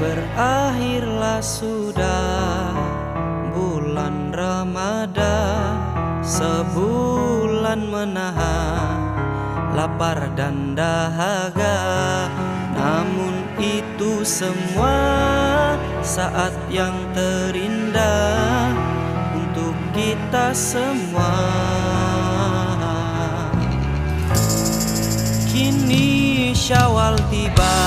Berakhirlah sudah bulan Ramadan, sebulan menahan lapar dan dahaga. Namun itu semua saat yang terindah untuk kita semua. Kini Syawal tiba,